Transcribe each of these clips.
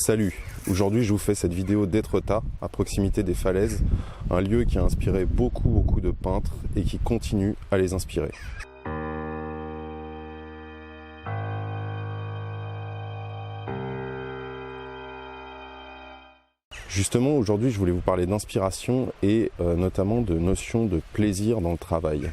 Salut, aujourd'hui je vous fais cette vidéo d'Étretat, à proximité des falaises, un lieu qui a inspiré beaucoup de peintres et qui continue à les inspirer. Justement, aujourd'hui je voulais vous parler d'inspiration et notamment de notions de plaisir dans le travail.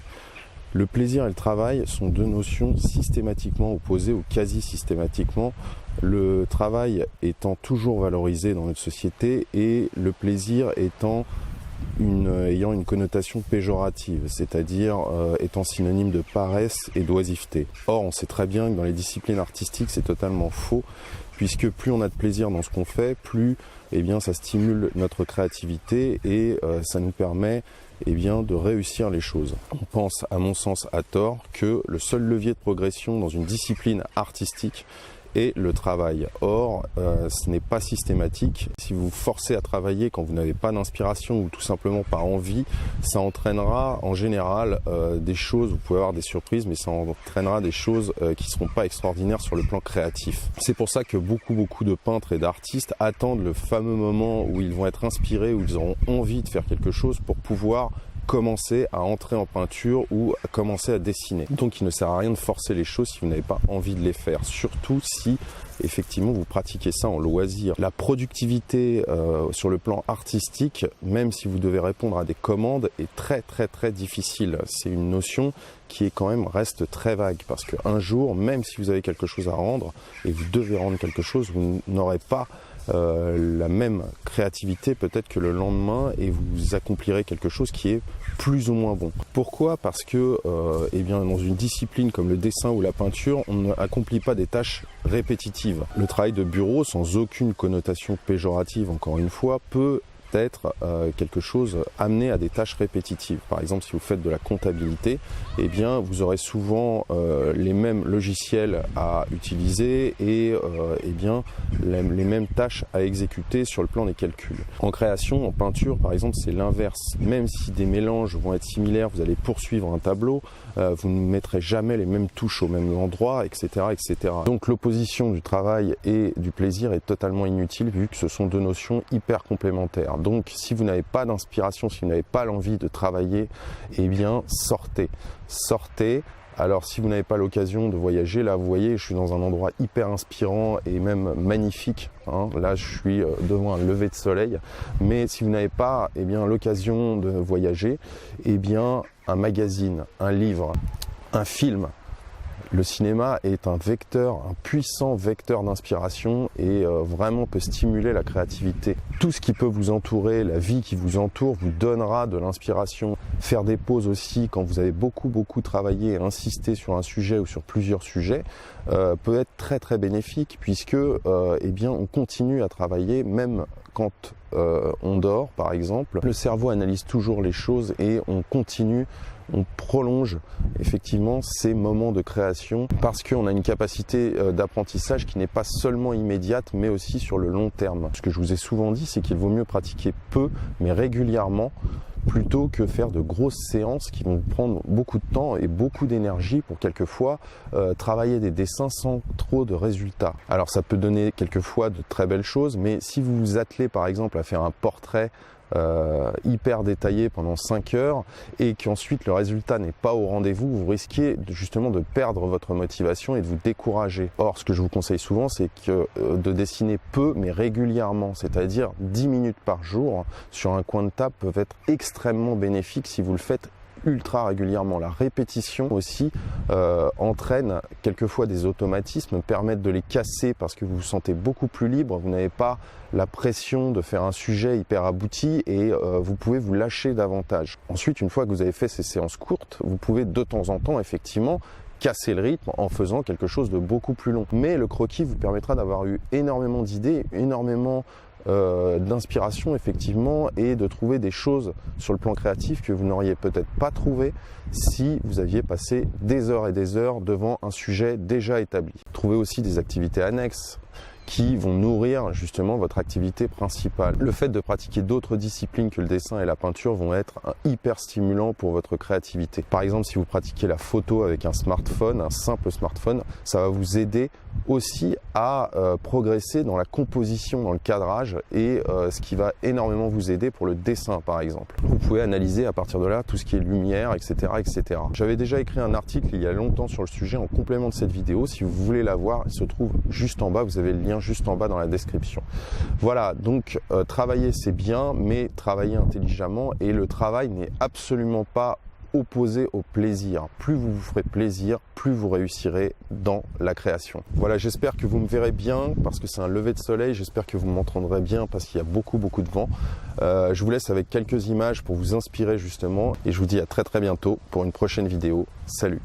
Le plaisir et le travail sont deux notions systématiquement opposées ou quasi systématiquement. Le travail étant toujours valorisé dans notre société et le plaisir ayant une connotation péjorative, c'est-à-dire étant synonyme de paresse et d'oisiveté. Or, on sait très bien que dans les disciplines artistiques, c'est totalement faux, puisque plus on a de plaisir dans ce qu'on fait, plus ça stimule notre créativité et ça nous permet de réussir les choses. On pense, à mon sens, à tort, que le seul levier de progression dans une discipline artistique est le travail. Or, ce n'est pas systématique. Si vous vous forcez à travailler quand vous n'avez pas d'inspiration ou tout simplement pas envie, ça entraînera en général des choses, vous pouvez avoir des surprises, mais ça entraînera des choses qui ne seront pas extraordinaires sur le plan créatif. C'est pour ça que beaucoup de peintres et d'artistes attendent le fameux moment où ils vont être inspirés, où ils auront envie de faire quelque chose pour pouvoir commencer à entrer en peinture ou à commencer à dessiner. Donc il ne sert à rien de forcer les choses si vous n'avez pas envie de les faire, surtout si effectivement vous pratiquez ça en loisir. La productivité sur le plan artistique, même si vous devez répondre à des commandes, est très difficile. C'est une notion qui est quand même reste très vague, parce qu'un jour, même si vous avez quelque chose à rendre et vous devez rendre quelque chose, vous n'aurez pas la même créativité peut-être que le lendemain et vous accomplirez quelque chose qui est plus ou moins bon. Pourquoi ? Parce que dans une discipline comme le dessin ou la peinture, on n'accomplit pas des tâches répétitives. Le travail de bureau, sans aucune connotation péjorative encore une fois, peut être quelque chose amené à des tâches répétitives. Par exemple, si vous faites de la comptabilité, vous aurez souvent les mêmes logiciels à utiliser et les mêmes tâches à exécuter sur le plan des calculs. En création, en peinture, par exemple, c'est l'inverse. Même si des mélanges vont être similaires, vous allez poursuivre un tableau, vous ne mettrez jamais les mêmes touches au même endroit, etc. Donc l'opposition du travail et du plaisir est totalement inutile vu que ce sont deux notions hyper complémentaires. Donc si vous n'avez pas d'inspiration, si vous n'avez pas l'envie de travailler, sortez. Alors si vous n'avez pas l'occasion de voyager, là vous voyez, je suis dans un endroit hyper inspirant et même magnifique. Là je suis devant un lever de soleil. Mais si vous n'avez pas l'occasion de voyager, un magazine, un livre, un film. Le cinéma est un puissant vecteur d'inspiration et vraiment peut stimuler la créativité. Tout ce qui peut vous entourer, la vie qui vous entoure, vous donnera de l'inspiration. Faire des pauses aussi quand vous avez beaucoup travaillé et insisté sur un sujet ou sur plusieurs sujets peut être très bénéfique puisque on continue à travailler même quand on dort par exemple. Le cerveau analyse toujours les choses et on prolonge effectivement ces moments de création parce qu'on a une capacité d'apprentissage qui n'est pas seulement immédiate mais aussi sur le long terme. Ce que je vous ai souvent dit, c'est qu'il vaut mieux pratiquer peu mais régulièrement plutôt que faire de grosses séances qui vont vous prendre beaucoup de temps et beaucoup d'énergie pour quelquefois travailler des dessins sans trop de résultats. Alors ça peut donner quelquefois de très belles choses, mais si vous vous attelez par exemple à faire un portrait hyper détaillé pendant 5 heures et qu'ensuite le résultat n'est pas au rendez-vous, vous risquez justement de perdre votre motivation et de vous décourager. Or, ce que je vous conseille souvent, c'est de dessiner peu mais régulièrement, c'est-à-dire 10 minutes par jour sur un coin de table peuvent être extrêmement bénéfiques si vous le faites ultra régulièrement. La répétition aussi entraîne quelquefois des automatismes, permettent de les casser parce que vous vous sentez beaucoup plus libre, vous n'avez pas la pression de faire un sujet hyper abouti et vous pouvez vous lâcher davantage. Ensuite, une fois que vous avez fait ces séances courtes, vous pouvez de temps en temps effectivement casser le rythme en faisant quelque chose de beaucoup plus long. Mais le croquis vous permettra d'avoir eu énormément d'idées, énormément d'inspiration effectivement et de trouver des choses sur le plan créatif que vous n'auriez peut-être pas trouvé si vous aviez passé des heures et des heures devant un sujet déjà établi. Trouvez aussi des activités annexes qui vont nourrir justement votre activité principale. Le fait de pratiquer d'autres disciplines que le dessin et la peinture vont être hyper stimulants pour votre créativité. Par exemple, si vous pratiquez la photo avec un smartphone, un simple smartphone, ça va vous aider aussi à progresser dans la composition, dans le cadrage et ce qui va énormément vous aider pour le dessin par exemple. Vous pouvez analyser à partir de là tout ce qui est lumière, etc. etc. J'avais déjà écrit un article il y a longtemps sur le sujet en complément de cette vidéo. Si vous voulez la voir, il se trouve juste en bas, vous avez le lien juste en bas dans la description. Voilà, donc travailler c'est bien, mais travailler intelligemment, et le travail n'est absolument pas opposé au plaisir. Plus vous vous ferez plaisir, plus vous réussirez dans la création. Voilà, j'espère que vous me verrez bien parce que c'est un lever de soleil. J'espère que vous m'entendrez bien parce qu'il y a beaucoup de vent. Je vous laisse avec quelques images pour vous inspirer justement et je vous dis à très bientôt pour une prochaine vidéo. Salut!